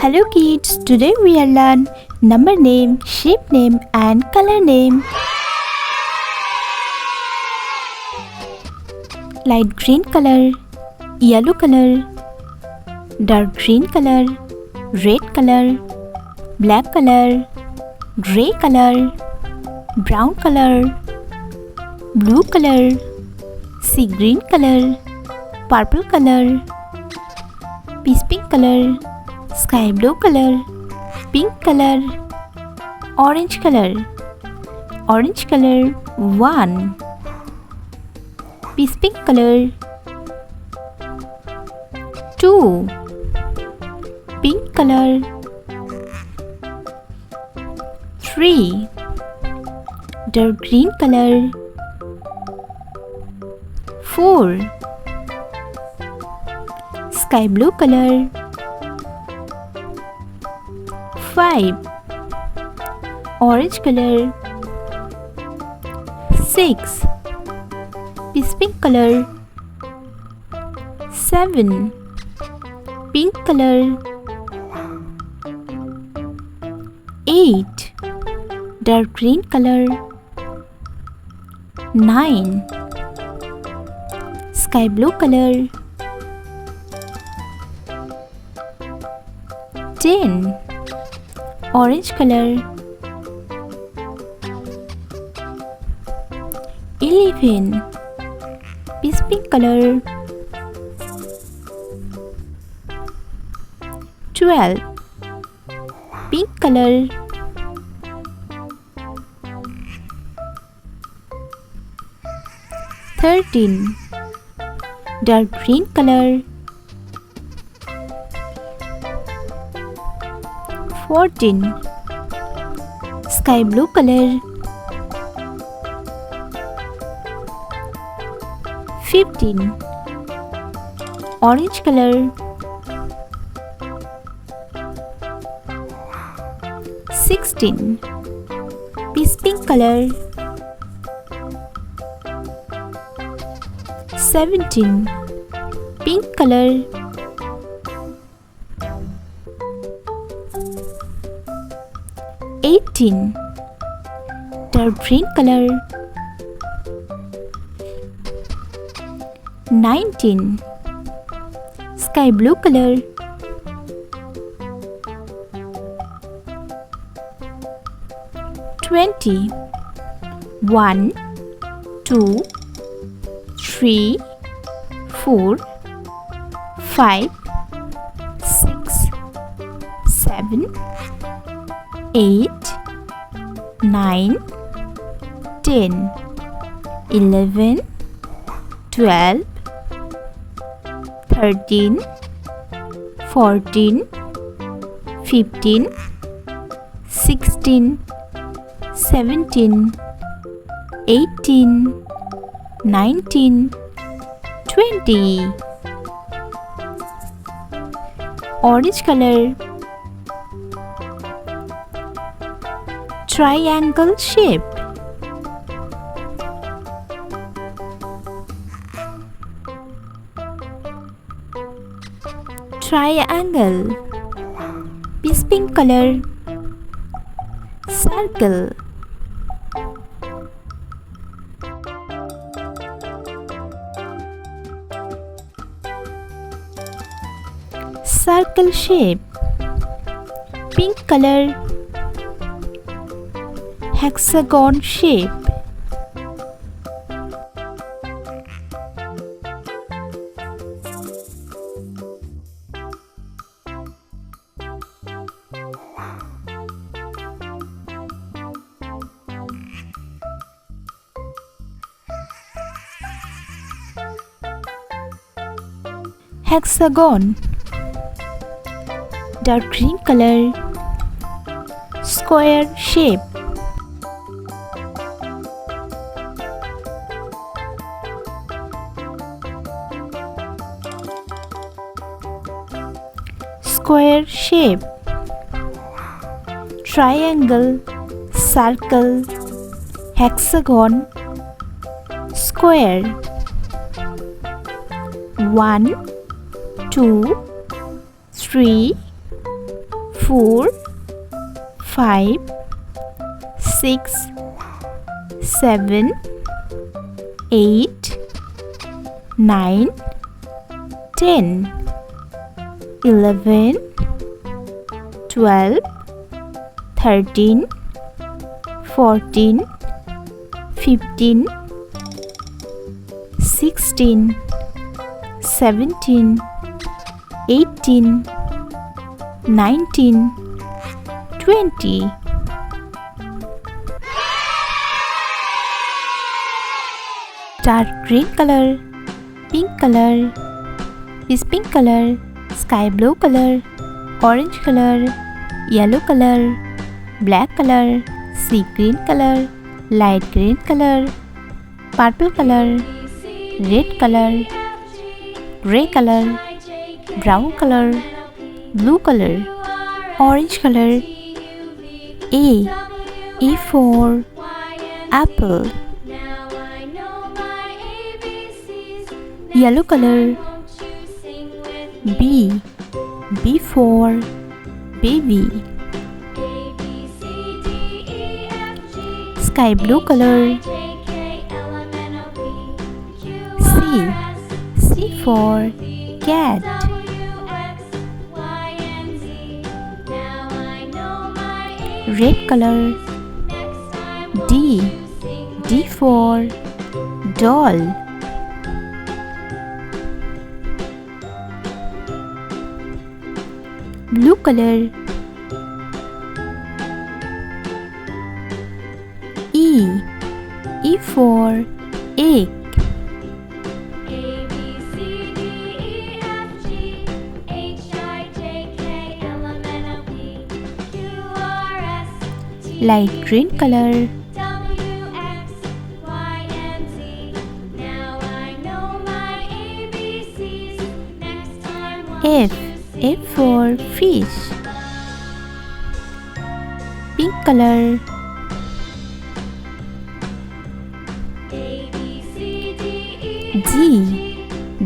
Hello kids, today we will learn number name, shape name and color name. Light green color, yellow color, dark green color, red color, black color, gray color, brown color, blue color, sea green color, purple color, peach pink color, sky blue color, pink color, orange color 1, peach pink color 2, pink color 3, dark green color 4, sky blue color 5, orange color 6, peach pink color 7, pink color 8, dark green color 9, sky blue color 10, orange color 11, peach pink color 12, pink color 13, dark green color 14, sky blue color 15, orange color 16, peach pink color 17, pink color 18, dark green color 19, sky blue color 20, 1, 2, 3, 4, 5, 6, 7, 8, 9, 10, 11, 12, 13, 14, 15, 16, 17, 18, 19, 20. Orange color, triangle shape. Triangle, peach pink color, circle, circle shape, pink color, hexagon shape, hexagon, dark green color, square shape, square shape, triangle, circle, hexagon, square. 1, 2, 3, 4, 5, 6, 7, 8, 9, 10, 11, 12, 13, 14, 15, 16, 17, 18, 19, 20. Dark green color, pink color, is pink color, sky blue color, orange color, yellow color, black color, sea green color, light green color, purple color, red color, gray color, brown color, blue color, orange color. A for apple. Yellow color. B for baby. Sky blue color. C for cat. Red color. D for doll. Blue color. E for egg. Light green color. F for fish. Pink color.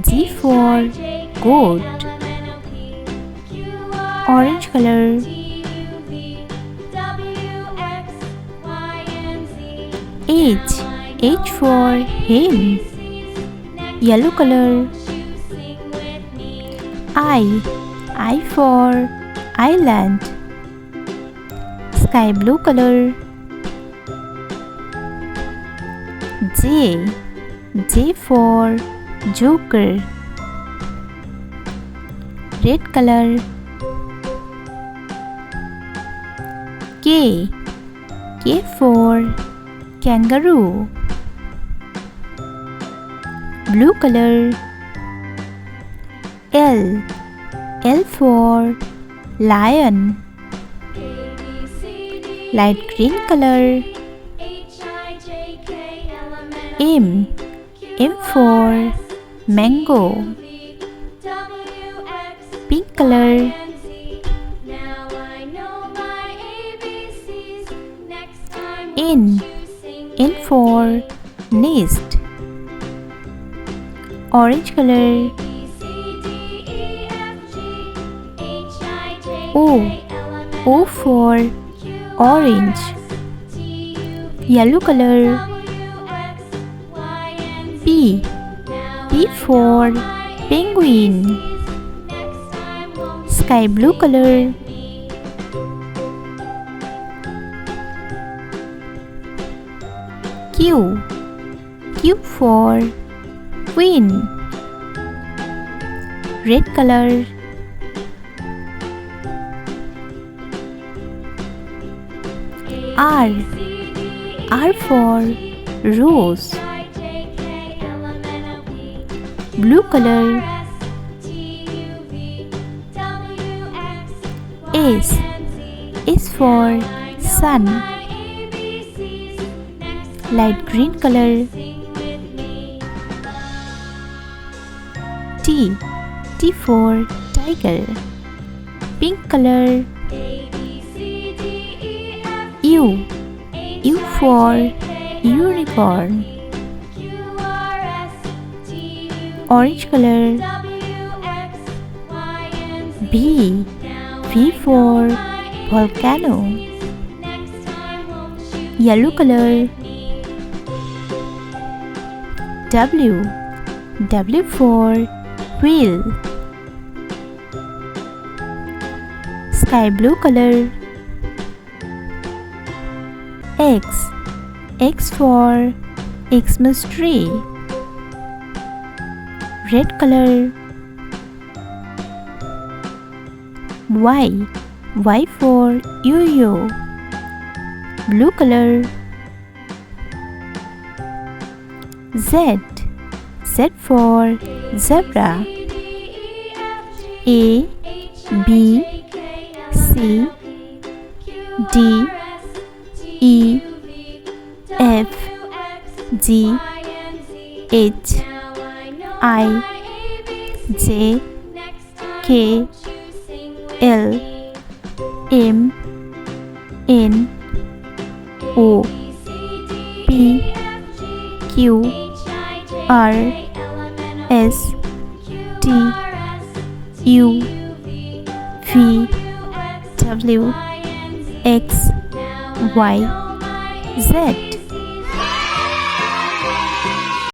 G for goat. Orange color. H for hen. Yellow color. I for island. Sky blue color. J for joker. Red color. K for kangaroo. Blue color. L for lion. Light green color. M for mango. Pink color. N for nest. Orange color. O for orange. Yellow color. P for penguin. Sky blue color. Q for queen. Red color. R for rose. Blue color. S for sun. Light green color. T for tiger. Pink color. U for unicorn. Orange color. V V for volcano. Yellow color. W. W for wheel. Sky blue color. X. X for Xmas tree. Red color. Y. Y for yo-yo. Blue color. Z. Z for zebra. A, B, C, D, E, F, G, H, I, J, K, L, M, N, O, P, Q, R, S, T, U, V, W, X, Y, Z.